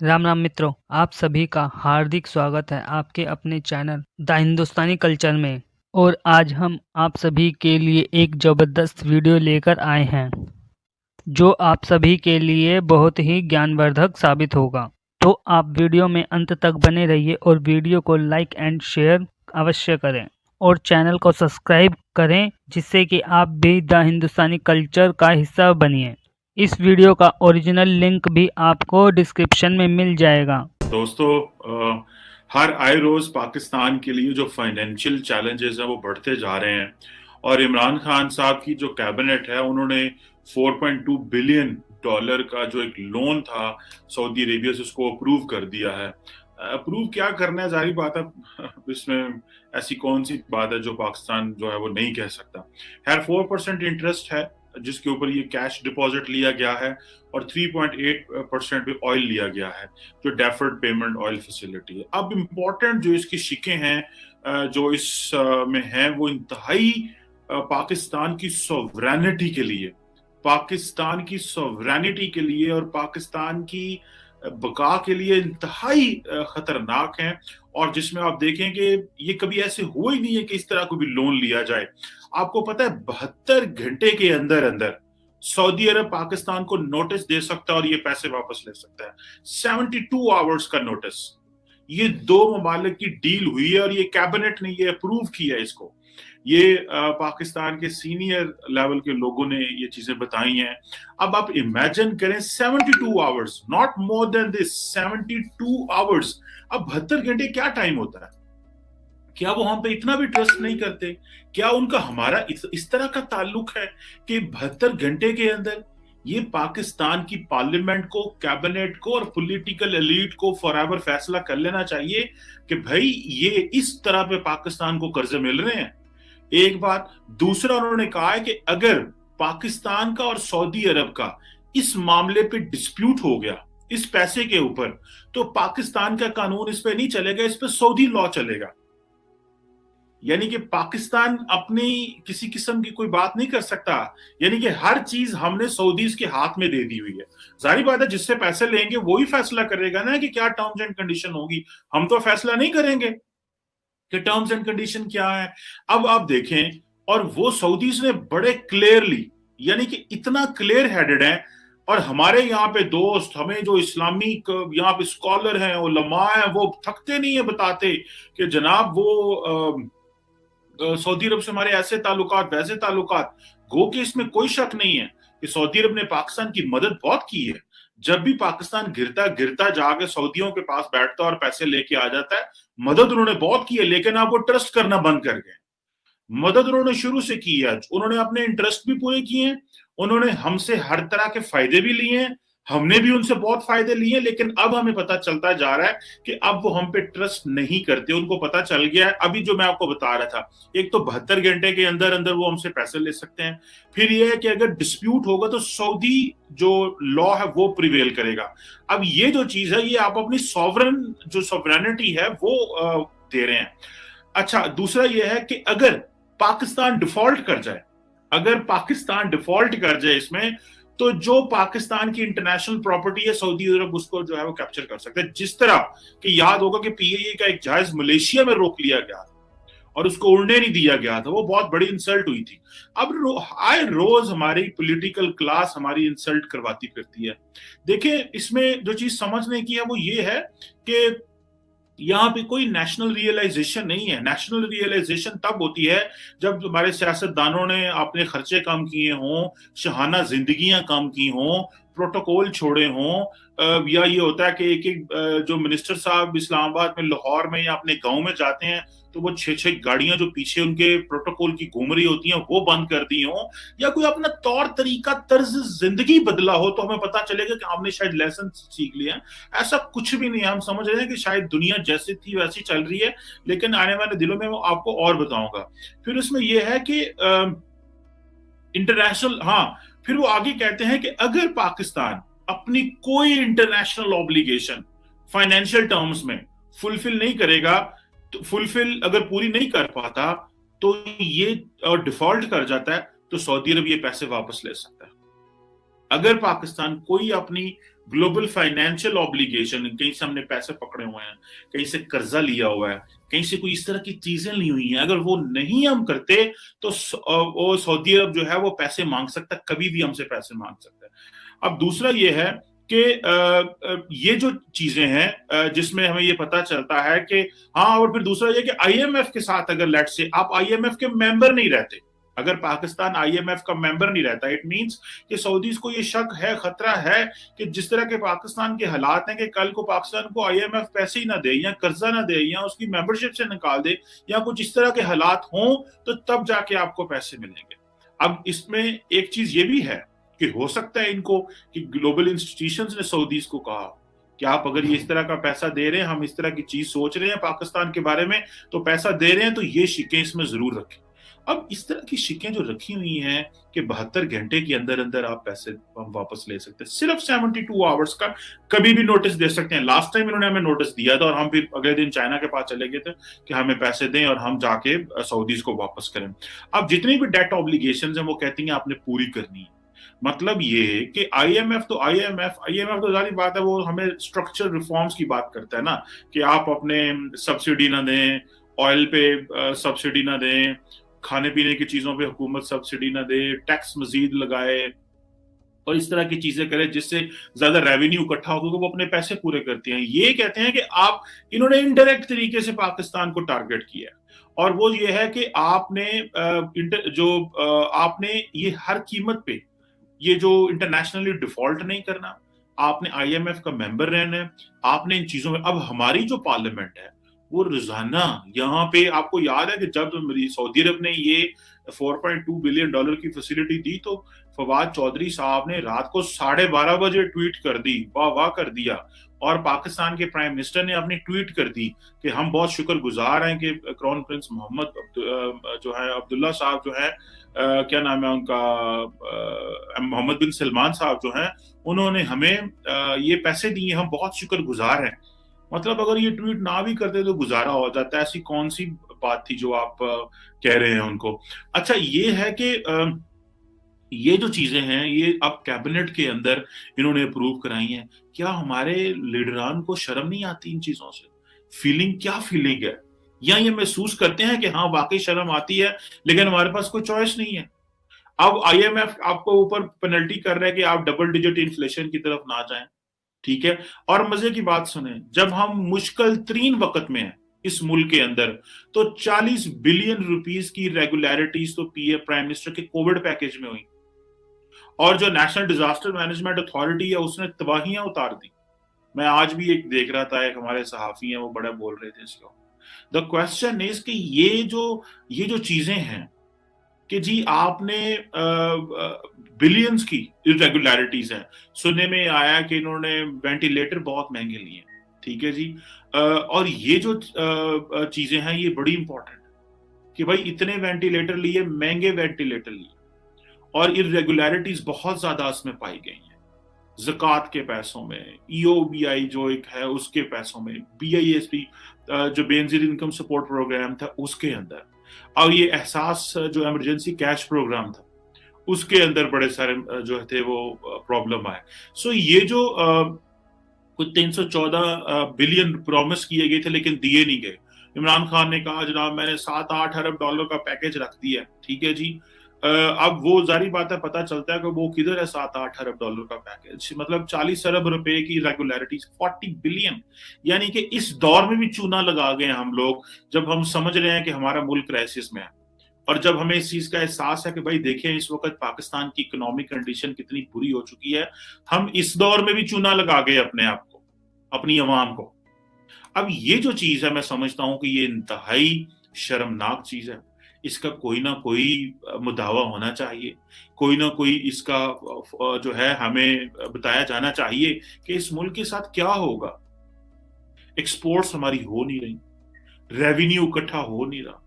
राम राम मित्रों, आप सभी का हार्दिक स्वागत है आपके अपने चैनल द हिंदुस्तानी कल्चर में। और आज हम आप सभी के लिए एक जबरदस्त वीडियो लेकर आए हैं जो आप सभी के लिए बहुत ही ज्ञानवर्धक साबित होगा। तो आप वीडियो में अंत तक बने रहिए और वीडियो को लाइक एंड शेयर अवश्य करें और चैनल को सब्सक्राइब करें जिससे कि आप भी द हिंदुस्तानी कल्चर का हिस्सा बनिए। इस वीडियो का ओरिजिनल लिंक भी आपको डिस्क्रिप्शन में मिल जाएगा। दोस्तों, हर आए रोज पाकिस्तान के लिए जो फाइनेंशियल चैलेंजेस हैं वो बढ़ते जा रहे हैं और इमरान खान साहब की जो कैबिनेट है उन्होंने 4.2 बिलियन डॉलर का जो एक लोन था सऊदी अरेबिया से उसको अप्रूव कर दिया है। अप्रूव क्या करना है, जारी बात है, इसमें ऐसी कौन सी बात है जो पाकिस्तान जो है वो नहीं कह सकता। खैर 4% इंटरेस्ट है जिसके ऊपर ये कैश डिपॉजिट लिया गया है और 3.8% भी ऑयल लिया गया है जो डेफर्ड पेमेंट ऑयल फैसिलिटी है। अब इम्पोर्टेंट जो इसकी शिकें हैं जो इस में हैं वो इंतहाई पाकिस्तान की सॉवरेनिटी के लिए, और पाकिस्तान की बका के लिए इंतहाई खतरनाक हैं। और जिसमें आप देखें कि ये कभी ऐसे हुआ ही नहीं है कि इस तरह को भी लोन लिया जाए। आपको पता है 72 घंटे के अंदर अंदर सऊदी अरब पाकिस्तान को नोटिस दे सकता है और ये पैसे वापस ले सकता है। 72 आवर्स का नोटिस। ये दो ममालिक की डील हुई है और ये कैबिनेट ने ये अप्रूव किया है इसको। ये पाकिस्तान के सीनियर लेवल के लोगों ने ये चीजें बताई हैं। अब आप इमेजिन करें 72 hours, not more than this, 72 hours. अब 72 घंटे क्या टाइम होता है? क्या वो हम पे इतना भी ट्रस्ट नहीं करते? क्या उनका हमारा इस तरह का ताल्लुक है कि 72 घंटे के अंदर ये पाकिस्तान की पार्लियामेंट को, कैबिनेट को और पॉलिटिकल एलीट को फॉरएवर फैसला कर लेना चाहिए कि भाई ये इस तरह पे पाकिस्तान को कर्जे मिल रहे हैं? एक बात। दूसरा, उन्होंने कहा है कि अगर पाकिस्तान का और सऊदी अरब का इस मामले पे डिस्प्यूट हो गया इस पैसे के ऊपर, तो पाकिस्तान का कानून इस पे नहीं चलेगा, इस पे सऊदी लॉ चलेगा। यानी कि पाकिस्तान अपनी किसी किस्म की कोई बात नहीं कर सकता। यानी कि हर चीज हमने सऊदीज के हाथ में दे दी हुई है। जाहिर बात है जिससे पैसे लेंगे वही फैसला करेगा ना कि क्या टर्म्स एंड कंडीशन होगी। हम तो फैसला नहीं करेंगे कि टर्म्स एंड कंडीशन क्या है। अब आप देखें, और वो सऊदीज ने बड़े क्लियरली, यानी कि इतना क्लियर हेडेड है। और हमारे यहाँ पे दोस्त, हमें जो इस्लामिक यहाँ पे स्कॉलर हैं, उलमा हैं, वो थकते नहीं है बताते कि जनाब वो सऊदी अरब से हमारे ऐसे ताल्लुकात, वैसे ताल्लुकात। गो कि इसमें कोई शक नहीं है कि सऊदी अरब ने पाकिस्तान की मदद बहुत की है। जब भी पाकिस्तान गिरता गिरता जाके सऊदियों के पास बैठता और पैसे लेके आ जाता है, मदद उन्होंने बहुत की है। लेकिन आप वो ट्रस्ट करना बंद कर गए। मदद उन्होंने शुरू से की है, उन्होंने अपने इंटरेस्ट भी पूरे किए हैं, उन्होंने हमसे हर तरह के फायदे भी लिए हैं, हमने भी उनसे बहुत फायदे लिए। लेकिन अब हमें पता चलता जा रहा है कि अब वो हम पे ट्रस्ट नहीं करते। उनको पता चल गया है, अभी जो मैं आपको बता रहा था, एक तो 72 घंटे के अंदर अंदर वो हमसे पैसे ले सकते हैं। फिर ये है कि अगर डिस्प्यूट होगा तो सऊदी जो लॉ है वो प्रिवेल करेगा। अब ये जो चीज है, ये आप अपनी सॉवरन जो सॉवरेनिटी है वो दे रहे हैं। अच्छा, दूसरा ये है कि अगर पाकिस्तान डिफॉल्ट कर जाए, इसमें, तो जो पाकिस्तान की इंटरनेशनल प्रॉपर्टी है सऊदी अरब उसको जो है वो कैप्चर कर सकते हैं। जिस तरह कि याद होगा कि पीएए का एक जहाज मलेशिया में रोक लिया गया था और उसको उड़ने नहीं दिया गया था, वो बहुत बड़ी इंसल्ट हुई थी। अब आए रोज हमारी पॉलिटिकल क्लास हमारी इंसल्ट करवाती फिरती है। देखिए, इसमें जो चीज समझने की है वो ये है कि यहाँ पे कोई नेशनल रियलाइजेशन नहीं है। नेशनल रियलाइजेशन तब होती है जब हमारे सियासतदानों ने अपने खर्चे कम किए हों, शहाना जिंदगियां कम की हों, प्रोटोकॉल छोड़े हों, या ये होता है कि एक एक जो मिनिस्टर साहब इस्लामाबाद में, लाहौर में या अपने गांव में जाते हैं तो वो 6-6 गाड़ियां जो पीछे उनके प्रोटोकॉल की घूम रही होती हैं वो बंद कर दी हों, या कोई अपना तौर तरीका, तर्ज जिंदगी बदला हो तो हमें पता चलेगा कि आपने शायद लेसन सीख लिया। ऐसा कुछ भी नहीं है। हम समझ रहे हैं कि शायद दुनिया जैसी थी वैसी चल रही है, लेकिन आने वाले दिनों में आपको और बताऊंगा। फिर उसमें यह है कि इंटरनेशनल, हाँ, फिर वो आगे कहते हैं कि अगर पाकिस्तान अपनी कोई इंटरनेशनल ऑब्लिगेशन फाइनेंशियल टर्म्स में फुलफिल नहीं करेगा, तो फुलफिल अगर पूरी नहीं कर पाता तो ये डिफॉल्ट कर जाता है, तो सऊदी अरब ये पैसे वापस ले सकता है। अगर पाकिस्तान कोई अपनी ग्लोबल फाइनेंशियल ऑब्लिगेशन, कहीं से हमने पैसे पकड़े हुए हैं, कहीं से कर्जा लिया हुआ है, कहीं से कोई इस तरह की चीजें ली हुई हैं, अगर वो नहीं हम करते तो वो सऊदी अरब जो है वो पैसे मांग सकता है, कभी भी हमसे पैसे मांग सकता है। अब दूसरा ये है कि ये जो चीजें हैं जिसमें हमें ये पता चलता है कि हाँ, और फिर दूसरा ये कि आईएमएफ के साथ अगर लेट से आप आईएमएफ के मेंबर नहीं रहते, अगर पाकिस्तान आईएमएफ का मेंबर नहीं रहता, इट मींस कि सऊदीज को ये शक है, खतरा है कि जिस तरह के पाकिस्तान के हालात हैं कि कल को पाकिस्तान को आईएमएफ पैसे ही ना दे या कर्जा ना दे या उसकी मेंबरशिप से निकाल दे या कुछ इस तरह के हालात हों, तो तब जाके आपको पैसे मिलेंगे। अब इसमें एक चीज ये भी है कि हो सकता है इनको कि ग्लोबल इंस्टीट्यूशंस ने सऊदीज को कहा कि आप अगर ये इस तरह का पैसा दे रहे हैं, हम इस तरह की चीज सोच रहे हैं पाकिस्तान के बारे में, तो पैसा दे रहे हैं तो ये शिकें इसमें जरूर रखें। अब इस तरह की शिकें जो रखी हुई हैं कि 72 घंटे के अंदर अंदर आप पैसे वापस ले सकते हैं, सिर्फ 72 आवर्स का कभी भी नोटिस दे सकते हैं। लास्ट टाइम इन्होंने हमें नोटिस दिया था और हम फिर अगले दिन चाइना के पास चले गए थे कि हमें पैसे दें और हम जाके सऊदीज को वापस करें। अब जितनी भी डेट ऑब्लिगेशंस हैं वो कहती हैं आपने पूरी करनी है। मतलब ये कि आईएमएफ तो जारी बात है, वो हमें स्ट्रक्चर रिफॉर्म्स की बात करता है ना, कि आप अपने सब्सिडी ना दें, ऑयल पे सब्सिडी ना दें, खाने पीने की चीजों पे हुकूमत सब्सिडी ना दे, टैक्स मजीद लगाए और इस तरह की चीजें करे जिससे ज्यादा रेवेन्यू इकट्ठा हो, क्योंकि वो अपने पैसे पूरे करते हैं। ये कहते हैं कि आप, इन्होंने इनडायरेक्ट तरीके से पाकिस्तान को टारगेट किया है और वो ये है कि आपने आपने ये हर कीमत पे ये जो इंटरनेशनली डिफॉल्ट नहीं करना, आपने आईएमएफ का मेंबर रहना है, आपने इन चीजों में, अब हमारी जो पार्लियामेंट है वो रोजाना यहाँ पे, आपको याद है कि जब सऊदी अरब ने ये $4.2 बिलियन की फैसिलिटी दी तो फवाद चौधरी साहब ने रात को 12:30 बजे ट्वीट कर दी, वाह वाह कर दिया, और पाकिस्तान के प्राइम मिनिस्टर ने अपनी ट्वीट कर दी कि हम बहुत शुक्रगुजार हैं कि क्राउन प्रिंस मोहम्मद जो है अब्दुल्ला साहब जो है क्या नाम है उनका, मोहम्मद बिन सलमान साहब जो हैं, उन्होंने हमें ये पैसे दिए, हम बहुत शुक्रगुजार हैं। मतलब अगर ये ट्वीट ना भी करते तो गुजारा हो जाता है, ऐसी कौन सी बात थी जो आप कह रहे हैं उनको। अच्छा, ये है कि ये जो चीजें हैं ये अब कैबिनेट के अंदर इन्होंने अप्रूव कराई हैं। क्या हमारे लीडरान को शर्म नहीं आती इन चीजों से? क्या फीलिंग है, या ये महसूस करते हैं कि हाँ वाकई शर्म आती है लेकिन हमारे पास कोई चॉइस नहीं है? अब आईएमएफ आपको ऊपर पेनल्टी कर रहा है कि आप डबल डिजिट इन्फ्लेशन की तरफ ना जाएं, ठीक है। और मजे की बात सुने, जब हम मुश्किल तरीन वक्त में हैं इस मुल्क के अंदर, तो 40 बिलियन रुपीस की रेगुलरिटीज तो पीएम प्राइम मिनिस्टर के कोविड पैकेज में हुई, और जो नेशनल डिजास्टर मैनेजमेंट अथॉरिटी है उसने तबाहियां उतार दी। मैं आज भी एक देख रहा था, एक हमारे सहाफी हैं वो बड़ा बोल रहे थे इसको। द क्वेश्चन इज कि ये जो चीजें हैं कि जी आपने बिलियंस की इरेगुलरिटीज हैं। सुनने में आया कि इन्होंने वेंटिलेटर बहुत महंगे लिए, ठीक है जी, और ये जो चीजें हैं ये बड़ी इंपॉर्टेंट है कि भाई इतने वेंटिलेटर लिए, महंगे वेंटिलेटर लिए, और इरेगुलरिटीज बहुत ज्यादा इसमें पाई गई हैं। ज़कात के पैसों में, ईओबीआई जो एक है उसके पैसों में, बीआईएसपी जो बेनजीर इनकम सपोर्ट प्रोग्राम था उसके अंदर, और ये एहसास जो इमरजेंसी कैश प्रोग्राम था उसके अंदर बड़े सारे जो थे वो प्रॉब्लम आए। सो ये जो कुछ 314 बिलियन प्रॉमिस किए गए थे लेकिन दिए नहीं गए। इमरान खान ने कहा जनाब मैंने $7-8 अरब का पैकेज रख दिया, ठीक है जी। अब वो जारी बात है, पता चलता है कि वो किधर है $7-8 अरब का पैकेज, मतलब 40 अरब रुपए की रेगुलरिटीज, 40 बिलियन। यानी कि इस दौर में भी चूना लगा गए हम लोग, जब हम समझ रहे हैं कि हमारा मुल्क क्राइसिस में है, और जब हमें इस चीज का एहसास है कि भाई देखें इस वक्त पाकिस्तान की इकोनॉमिक कंडीशन कितनी बुरी हो चुकी है, हम इस दौर में भी चूना लगा गए अपने आप को, अपनी अवाम को। अब ये जो चीज है मैं समझता हूं कि ये इंतहाई शर्मनाक चीज है, इसका कोई ना कोई मुदावा होना चाहिए, कोई ना कोई इसका जो है हमें बताया जाना चाहिए कि इस मुल्क के साथ क्या होगा। एक्सपोर्ट्स हमारी हो नहीं रही, रेवेन्यू इकट्ठा हो नहीं रहा,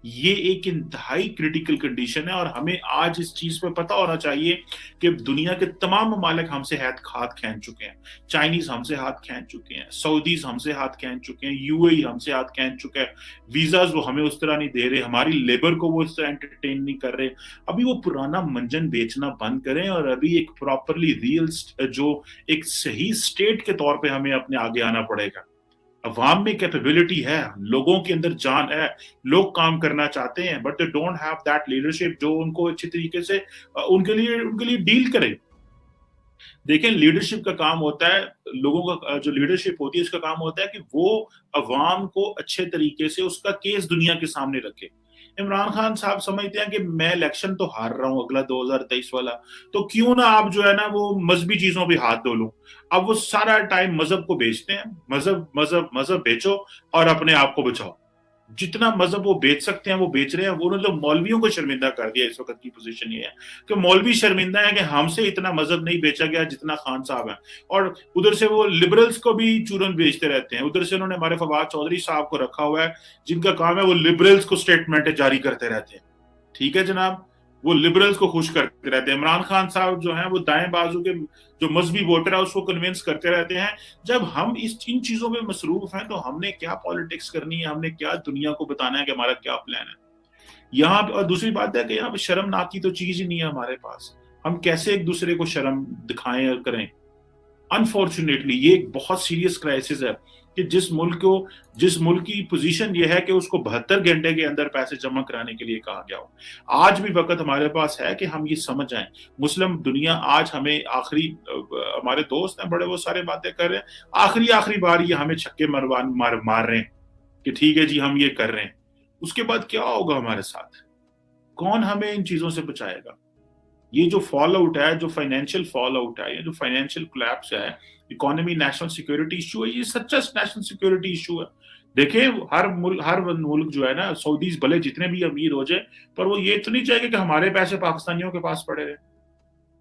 یہ ایک انتہائی کریٹیکل کنڈیشن ہے، اور ہمیں آج اس چیز پہ پتا ہونا چاہیے کہ دنیا کے تمام ممالک ہم سے ہاتھ کھینچ چکے ہیں۔ چائنیز ہم سے ہاتھ کھینچ چکے ہیں، سعودیز ہم سے ہاتھ کھینچ چکے ہیں، یو اے ای ہم سے ہاتھ کھینچ چکے ہیں، ویزاز وہ ہمیں اس طرح نہیں دے رہے، ہماری لیبر کو وہ اس طرح انٹرٹین نہیں کر رہے۔ ابھی وہ پرانا منجن بیچنا بند کریں، اور ابھی ایک پراپرلی ریئل جو ایک صحیح اسٹیٹ کے طور پہ ہمیں اپنے آگے آنا پڑے گا۔ عوام میں کیپیبلٹی ہے، لوگوں کے اندر جان ہے، لوگ کام کرنا چاہتے ہیں، but they don't have that leadership جو ان کو اچھی طریقے سے ان کے لیے ڈیل کرے۔ دیکھیں، لیڈرشپ کا کام ہوتا ہے، لوگوں کا جو لیڈرشپ ہوتی ہے اس کا کام ہوتا ہے کہ وہ عوام کو اچھے طریقے سے اس کا کیس دنیا کے سامنے رکھے۔ عمران خان صاحب سمجھتے ہیں کہ میں الیکشن تو ہار رہا ہوں اگلا 2023 والا، تو کیوں نہ آپ جو ہے نا وہ مذہبی چیزوں پہ ہاتھ دھو لوں۔ اب وہ سارا ٹائم مذہب کو بیچتے ہیں، مذہب بیچو اور اپنے آپ کو بچاؤ۔ جتنا مذہب وہ بیچ سکتے ہیں وہ بیچ رہے ہیں۔ انہوں نے مولویوں کو شرمندہ کر دیا۔ اس وقت کی پوزیشن یہ ہے کہ مولوی شرمندہ ہے کہ ہم سے اتنا مذہب نہیں بیچا گیا جتنا خان صاحب ہیں، اور ادھر سے وہ لبرلز کو بھی چورن بیچتے رہتے ہیں۔ ادھر سے انہوں نے ہمارے فواد چودھری صاحب کو رکھا ہوا ہے جن کا کام ہے وہ لبرلز کو سٹیٹمنٹ جاری کرتے رہتے ہیں۔ ٹھیک ہے جناب، وہ لبرلز کو خوش کرتے رہتے ہیں۔ عمران خان صاحب جو ہیں وہ دائیں بازو کے جو مذہبی ووٹر ہے اس کو کنونس کرتے رہتے ہیں۔ جب ہم ان چیزوں میں مصروف ہیں تو ہم نے کیا پالیٹکس کرنی ہے، ہم نے کیا دنیا کو بتانا ہے کہ ہمارا کیا پلان ہے یہاں پہ۔ اور دوسری بات ہے کہ یہاں پہ شرمناکی تو چیز ہی نہیں ہے ہمارے پاس، ہم کیسے ایک دوسرے کو شرم دکھائیں اور کریں۔ انفارچونیٹلی یہ ایک بہت سیریس کرائسس ہے کہ جس ملک کی پوزیشن یہ ہے کہ اس کو 72 گھنٹے کے اندر پیسے جمع کرانے کے لیے کہا گیا ہو۔ آج بھی وقت ہمارے پاس ہے کہ ہم یہ سمجھ جائیں۔ مسلم دنیا آج ہمیں ہمارے دوست ہیں بڑے وہ سارے باتیں کر رہے ہیں، آخری بار یہ ہمیں چھکے مار رہے ہیں کہ ٹھیک ہے جی ہم یہ کر رہے ہیں۔ اس کے بعد کیا ہوگا ہمارے ساتھ؟ کون ہمیں ان چیزوں سے بچائے گا؟ یہ جو فال آؤٹ ہے، جو فائنینشیل فال آؤٹ ہے، جو فائنینشیل کولیپس ہے، اکانومی نیشنل سیکورٹی ایشو ہے، یہ سچا نیشنل سیکورٹی ایشو ہے۔ دیکھیں ہر ملک جو ہے نا، سعودیز بھلے جتنے بھی امیر ہو جائے، پر وہ یہ تو نہیں چاہیے کہ ہمارے پیسے پاکستانیوں کے پاس پڑے رہے۔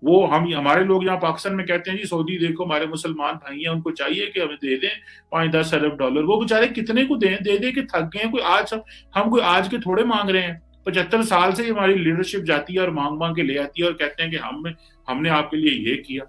وہ ہمارے لوگ یہاں پاکستان میں کہتے ہیں جی سعودی دیکھو ہمارے مسلمان بھائی ہیں، ان کو چاہیے کہ ہمیں دے دیں 5-10 ارب ڈالر۔ وہ بیچارے کتنے کو دے کہ تھک گئے ہیں۔ ہم کوئی آج کے تھوڑے مانگ رہے ہیں، 75 سال سے ہماری لیڈرشپ جاتی ہے اور مانگ کے لے آتی ہے اور کہتے ہیں کہ ہم نے آپ کے لیے یہ کیا۔